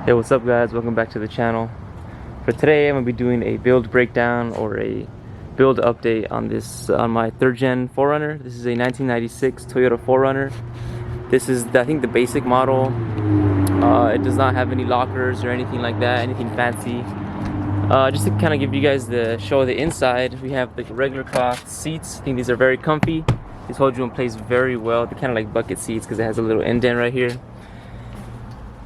Hey, what's up guys? Welcome back to the channel. For today I'm going to be doing a build breakdown or a build update on my 3rd gen 4Runner. This is a 1996 Toyota 4Runner. This is I think the basic model. It does not have any lockers or anything like that, anything fancy. Just to kind of give you guys the show of the inside, we have the regular cloth seats. I think these are very comfy. These hold you in place very well. They're kind of like bucket seats because it has a little indent right here.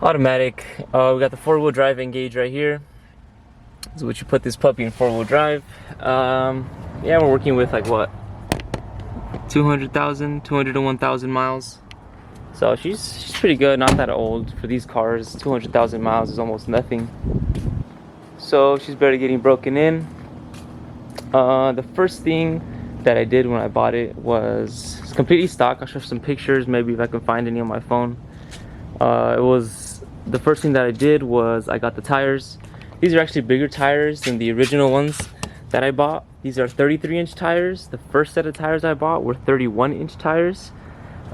Automatic. We got the 4-wheel drive engage right here. This is what you put this puppy in 4-wheel drive. Yeah, we're working with like what, 201,000 miles. So she's pretty good, not that old for these cars. 200,000 miles is almost nothing. So she's barely getting broken in. The first thing that I did when I bought it was it's completely stock. I'll show some pictures, maybe if I can find any on my phone. The first thing that I did was I got the tires. These are actually bigger tires than the original ones that I bought. These are 33-inch tires. The first set of tires I bought were 31-inch tires.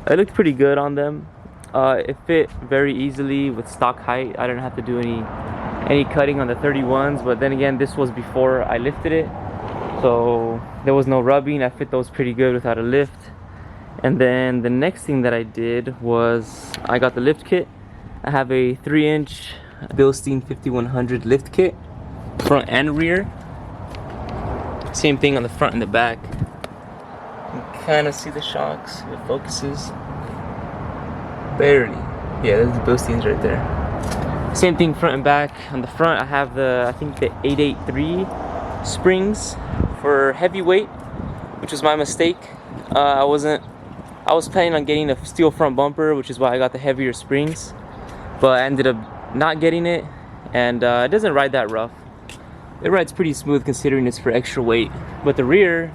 It looked pretty good on them. It fit very easily with stock height. I didn't have to do any cutting on the 31s, but then again, this was before I lifted it, so there was no rubbing. I fit those pretty good without a lift. And then the next thing that I did was I got the lift kit. I have a 3-inch Bilstein 5100 lift kit, front and rear. Same thing on the front and the back. You can kind of see the shocks. It focuses. Barely. Yeah, there's the Bilsteins right there. Same thing front and back. On the front I have I think the 883 springs for heavyweight, which was my mistake. I was planning on getting a steel front bumper, which is why I got the heavier springs, but I ended up not getting it, and it doesn't ride that rough. It rides pretty smooth considering it's for extra weight. But the rear,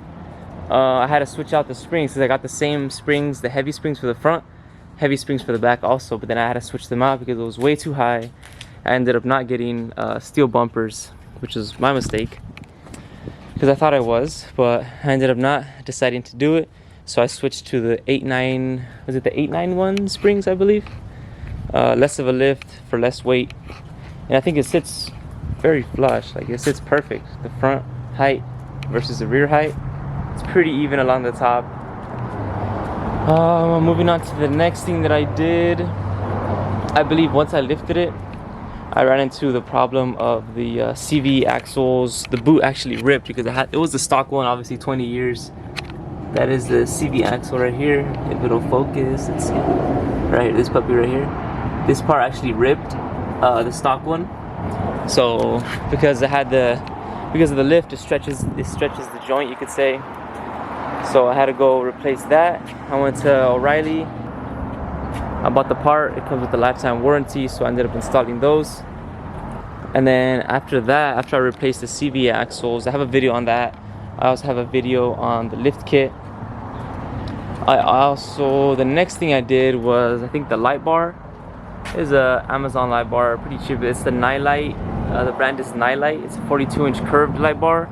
I had to switch out the springs because I got the same springs, the heavy springs for the front, heavy springs for the back also, but then I had to switch them out because it was way too high. I ended up not getting steel bumpers, which was my mistake because I thought I was, but I ended up not deciding to do it. So I switched to the 8.9, was it the 891 springs, I believe? Less of a lift for less weight. And I think it sits very flush, like it sits perfect. The front height versus the rear height, it's pretty even along the top. Moving on to the next thing that I did. I believe once I lifted it, I ran into the problem of the CV axles. The boot actually ripped because it was the stock one, obviously 20 years. That is the CV axle right here. If it'll focus, let's see. Right here, this puppy right here. This part actually ripped, the stock one. So because of the lift, it stretches the joint, you could say. So I had to go replace that. I went to O'Reilly. I bought the part. It comes with a lifetime warranty, so I ended up installing those. And then after that, after I replaced the CV axles, I have a video on that. I also have a video on the lift kit. The next thing I did was, I think the light bar is a Amazon light bar, pretty cheap. It's the Nilight. The brand is Nilight. It's a 42-inch curved light bar.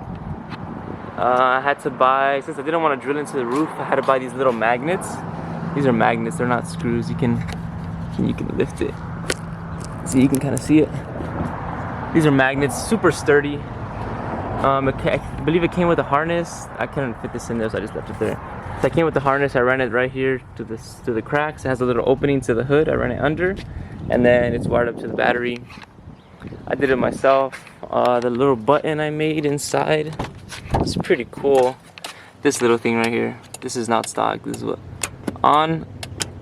I had to buy, since I didn't want to drill into the roof, I had to buy these little magnets. These are magnets, they're not screws. You can lift it. See, you can kind of see it. These are magnets, super sturdy. I believe it came with a harness. I couldn't fit this in there, so I just left it there. So I came with the harness. I ran it right here to the cracks. It has a little opening to the hood. I ran it under, and then it's wired up to the battery. I did it myself. The little button I made inside, it's pretty cool. This little thing right here, this is not stock. This is what on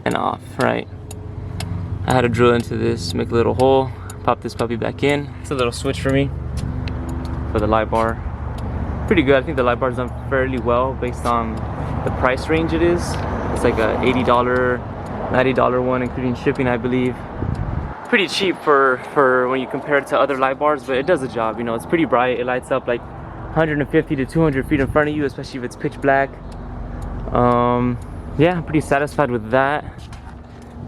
and off, right? I had to drill into this, make a little hole, pop this puppy back in. It's a little switch for me for the light bar. Pretty good. I think the light bar is done fairly well based on the price range it is. It's like a $80, $90 one, including shipping, I believe. Pretty cheap for when you compare it to other light bars, but it does the job. You know, it's pretty bright. It lights up like 150 to 200 feet in front of you, especially if it's pitch black. Yeah, I'm pretty satisfied with that.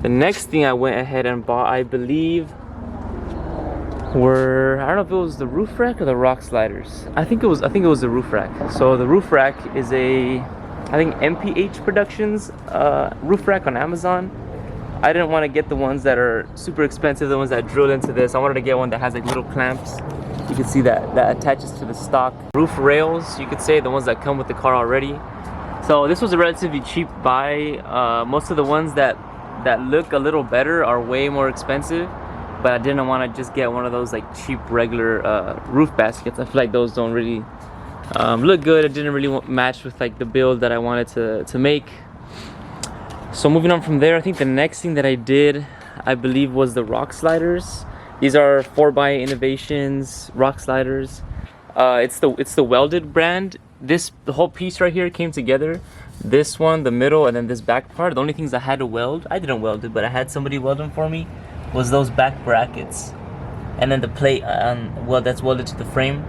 The next thing I went ahead and bought, I believe, were, I don't know if it was the roof rack or the rock sliders. I think it was the roof rack. So the roof rack is I think MPH Productions roof rack on Amazon. I didn't want to get the ones that are super expensive, the ones that drill into this. I wanted to get one that has like little clamps. You can see that attaches to the stock. Roof rails, you could say, the ones that come with the car already. So this was a relatively cheap buy. Most of the ones that look a little better are way more expensive, but I didn't want to just get one of those like cheap regular roof baskets. I feel like those don't really look good. It didn't really match with like the build that I wanted to make. So moving on from there, I think the next thing that I did, I believe, was the rock sliders. These are 4x Innovations rock sliders. It's the welded brand. The whole piece right here came together. This one, the middle, and then this back part. The only things I had to weld, I didn't weld it, but I had somebody weld them for me, was those back brackets. And then the plate, well, that's welded to the frame.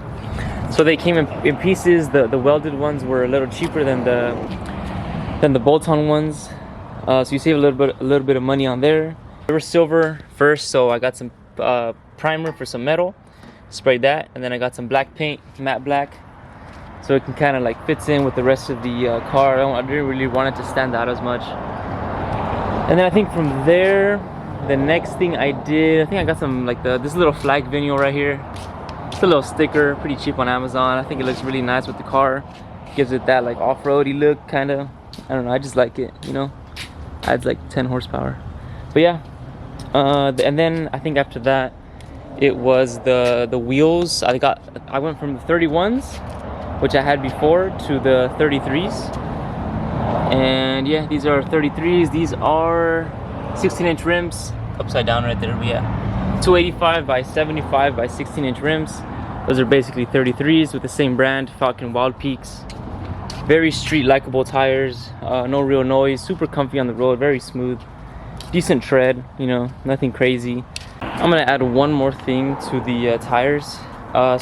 So they came in pieces. The welded ones were a little cheaper than the bolt-on ones. So you save a little bit of money on there. They were silver first, so I got some primer for some metal, sprayed that, and then I got some black paint, matte black, so it can kind of like fits in with the rest of the car. I didn't really want it to stand out as much. And then I think from there, the next thing I did, I think I got some like this little flag vinyl right here. It's a little sticker, pretty cheap on Amazon. I think it looks really nice with the car. Gives it that like off-roady look, kind of. I don't know, I just like it, you know. Adds like 10 horsepower. But yeah, and then I think after that, it was the wheels. I went from the 31s, which I had before, to the 33s. And yeah, these are 33s. These are 16-inch rims, upside down right there. But yeah, 285 by 75 by 16-inch rims. Those are basically 33s with the same brand, Falken Wildpeaks. Very street likable tires, no real noise, super comfy on the road, very smooth, decent tread, you know, nothing crazy. I'm gonna add one more thing to the tires.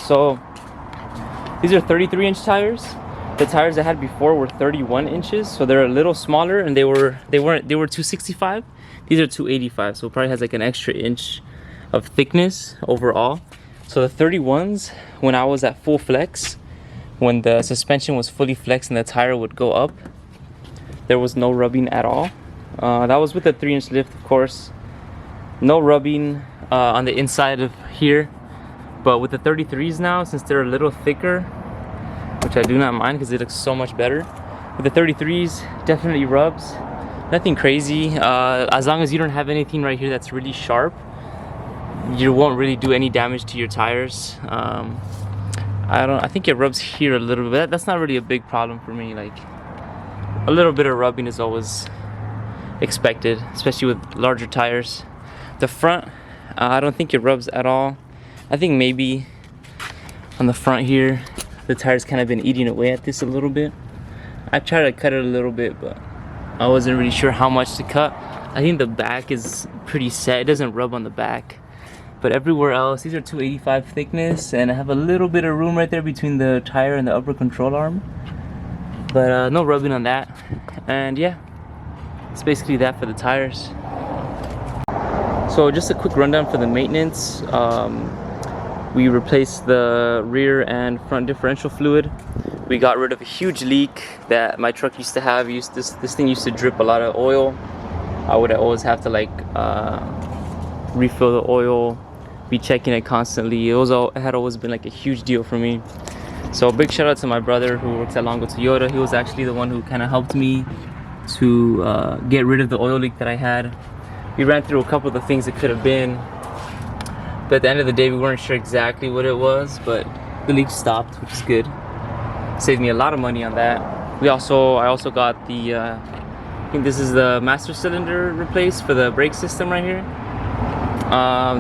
So these are 33-inch tires. The tires I had before were 31 inches, so they're a little smaller, and they were 265. These are 285, so it probably has like an extra inch of thickness overall. So the 31s, when I was at full flex, when the suspension was fully flexed and the tire would go up, there was no rubbing at all. That was with the 3-inch lift, of course. No rubbing on the inside of here. But with the 33s now, since they're a little thicker, which I do not mind because it looks so much better, with the 33s, definitely rubs. Nothing crazy. As long as you don't have anything right here that's really sharp, you won't really do any damage to your tires. I think it rubs here a little bit. That's not really a big problem for me. Like, a little bit of rubbing is always expected, especially with larger tires. The front, I don't think it rubs at all. I think maybe on the front here, the tire's kind of been eating away at this a little bit. I tried to cut it a little bit, but I wasn't really sure how much to cut. I think the back is pretty set. It doesn't rub on the back. But everywhere else, these are 285 thickness, and I have a little bit of room right there between the tire and the upper control arm. But no rubbing on that. And yeah, it's basically that for the tires. So just a quick rundown for the maintenance. We replaced the rear and front differential fluid. We got rid of a huge leak that my truck used to have. This thing used to drip a lot of oil. I would always have to like refill the oil, be checking it constantly. It had always been like a huge deal for me. So big shout out to my brother who works at Longo Toyota. He was actually the one who kind of helped me to get rid of the oil leak that I had. We ran through a couple of the things it could have been, but at the end of the day we weren't sure exactly what it was, but the leak stopped, which is good. Saved me a lot of money on that. I also got the I think this is the master cylinder replaced for the brake system right here.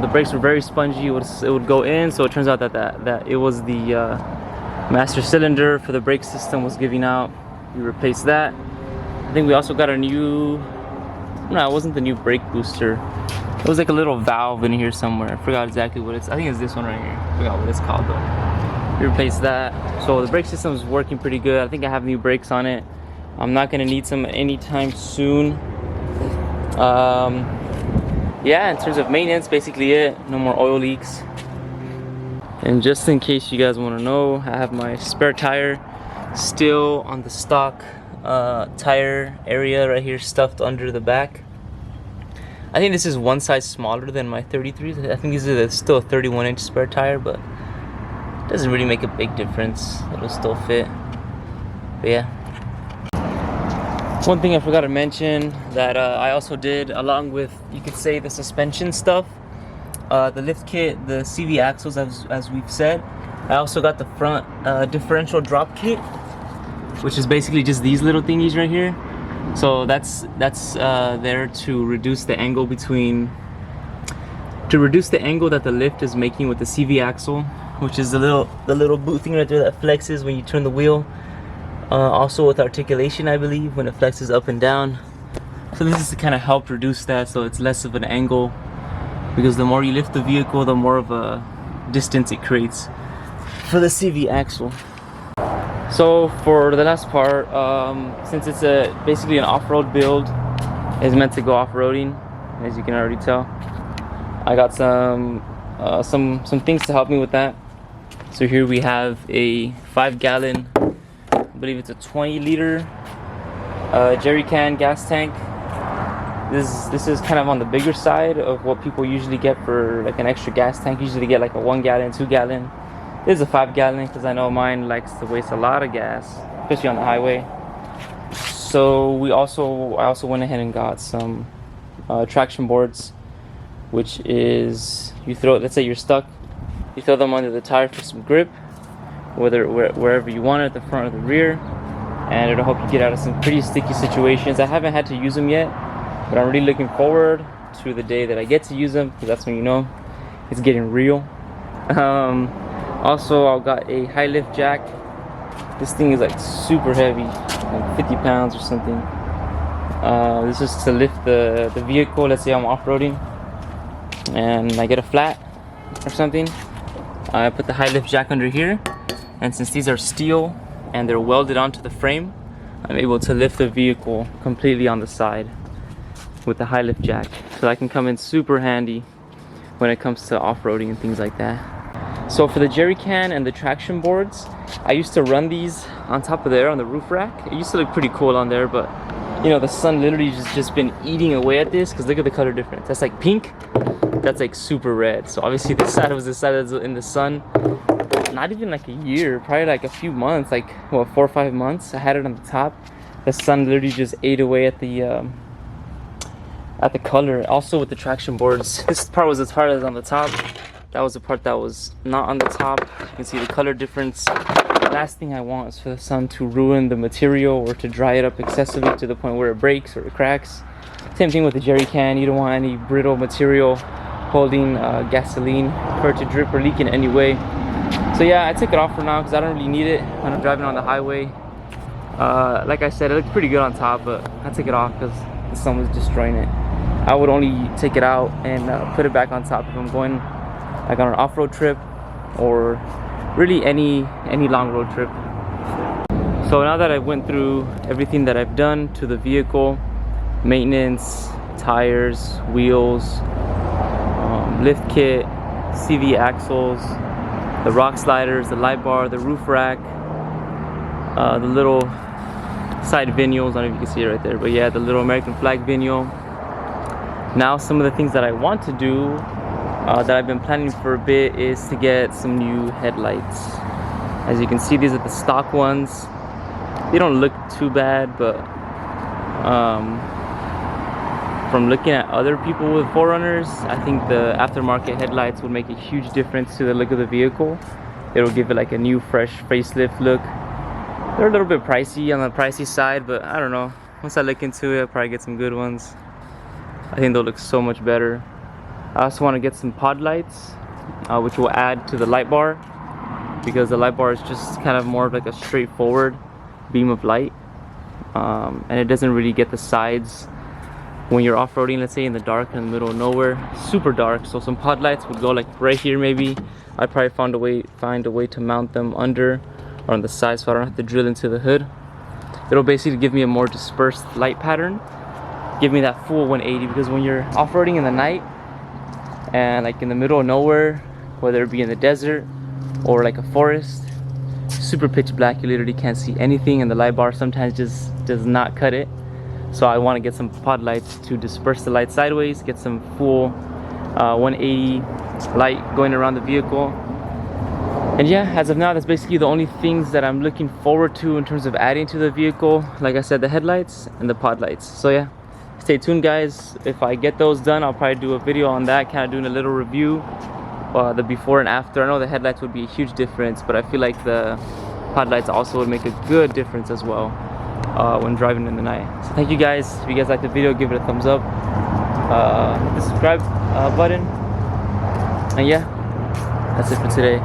The brakes were very spongy. It would go in, so it turns out that it was the master cylinder for the brake system was giving out. We replaced that. I think we also got a new, no, it wasn't the new brake booster. It was like a little valve in here somewhere. I forgot exactly what it's, I think it's this one right here. I forgot what it's called though. We replaced that. So the brake system is working pretty good. I think I have new brakes on it. I'm not gonna need some anytime soon. Yeah, in terms of maintenance, basically it. No more oil leaks. And just in case you guys want to know, I have my spare tire still on the stock tire area right here, stuffed under the back. I think this is one size smaller than my 33s. I think these are still a 31-inch spare tire, but it doesn't really make a big difference. It'll still fit. But yeah. One thing I forgot to mention that I also did, along with, you could say, the suspension stuff, the lift kit, the CV axles, as we've said. I also got the front differential drop kit, which is basically just these little thingies right here. So that's there to reduce the angle between, that the lift is making with the CV axle, which is the little boot thing right there that flexes when you turn the wheel. Also with articulation, I believe, when it flexes up and down. So this is to kind of help reduce that, so it's less of an angle, because the more you lift the vehicle, the more of a distance it creates for the CV axle. So for the last part, since it's basically an off-road build, it's meant to go off-roading, as you can already tell. I got some things to help me with that. So here we have a 5-gallon, I believe it's a 20-liter jerry can gas tank. This is kind of on the bigger side of what people usually get for like an extra gas tank. Usually they get like a 1-gallon, 2-gallon. This is a 5-gallon because I know mine likes to waste a lot of gas, especially on the highway. So I also went ahead and got some traction boards, which is, you throw, let's say you're stuck, you throw them under the tire for some grip, wherever you want it, at the front or the rear, and it'll help you get out of some pretty sticky situations. I haven't had to use them yet, but I'm really looking forward to the day that I get to use them, because that's when you know it's getting real. Also, I got a Hilift Jack. This thing is like super heavy, like 50 pounds or something. This is to lift the vehicle. Let's say I'm off-roading and I get a flat or something. I put the Hilift Jack under here, and since these are steel and they're welded onto the frame, I'm able to lift the vehicle completely on the side with the Hilift Jack. So that can come in super handy when it comes to off-roading and things like that. So for the jerry can and the traction boards, I used to run these on top of there on the roof rack. It used to look pretty cool on there, but you know, the sun literally just been eating away at this, because look at the color difference. That's like pink, that's like super red. So obviously this side was decided in the sun, not even like a year, probably like a few months, like what, 4 or 5 months. I had it on the top. The sun literally just ate away at the color. Also with the traction boards, this part was the part that was on the top. That was the part that was not on the top. You can see the color difference. The last thing I want is for the sun to ruin the material or to dry it up excessively to the point where it breaks or it cracks. Same thing with the jerry can. You don't want any brittle material holding gasoline for it to drip or leak in any way. So yeah, I took it off for now because I don't really need it when I'm driving on the highway. Like I said, it looked pretty good on top, but I took it off because the sun was destroying it. I would only take it out and put it back on top if I'm going like on an off-road trip, or really any long road trip. So now that I went through everything that I've done to the vehicle, maintenance, tires, wheels, lift kit, CV axles, the rock sliders, the light bar, the roof rack, the little side vinyls, I don't know if you can see it right there, but yeah, the little American flag vinyl. Now some of the things that I want to do, that I've been planning for a bit, is to get some new headlights. As you can see, these are the stock ones. They don't look too bad, but from looking at other people with 4Runners, I think the aftermarket headlights would make a huge difference to the look of the vehicle. It'll give it like a new fresh facelift look. They're a little bit pricey, on the pricey side, but I don't know. Once I look into it, I'll probably get some good ones. I think they'll look so much better. I also want to get some pod lights, which will add to the light bar, because the light bar is just kind of more of like a straightforward beam of light, and it doesn't really get the sides when you're off-roading, let's say in the dark, in the middle of nowhere, super dark. So some pod lights would go like right here maybe. I'd probably find a way to mount them under or on the side, so I don't have to drill into the hood. It'll basically give me a more dispersed light pattern, give me that full 180, because when you're off-roading in the night and like in the middle of nowhere, whether it be in the desert or like a forest, super pitch black, you literally can't see anything, and the light bar sometimes just does not cut it. So I want to get some pod lights to disperse the light sideways, get some full 180 light going around the vehicle. And yeah, as of now, that's basically the only things that I'm looking forward to in terms of adding to the vehicle. Like I said, the headlights and the pod lights. So yeah, stay tuned guys. If I get those done, I'll probably do a video on that, kind of doing a little review, the before and after. I know the headlights would be a huge difference, but I feel like the pod lights also would make a good difference as well when driving in the night. So thank you guys. If you guys like the video, give it a thumbs up, hit the subscribe button, and yeah, that's it for today.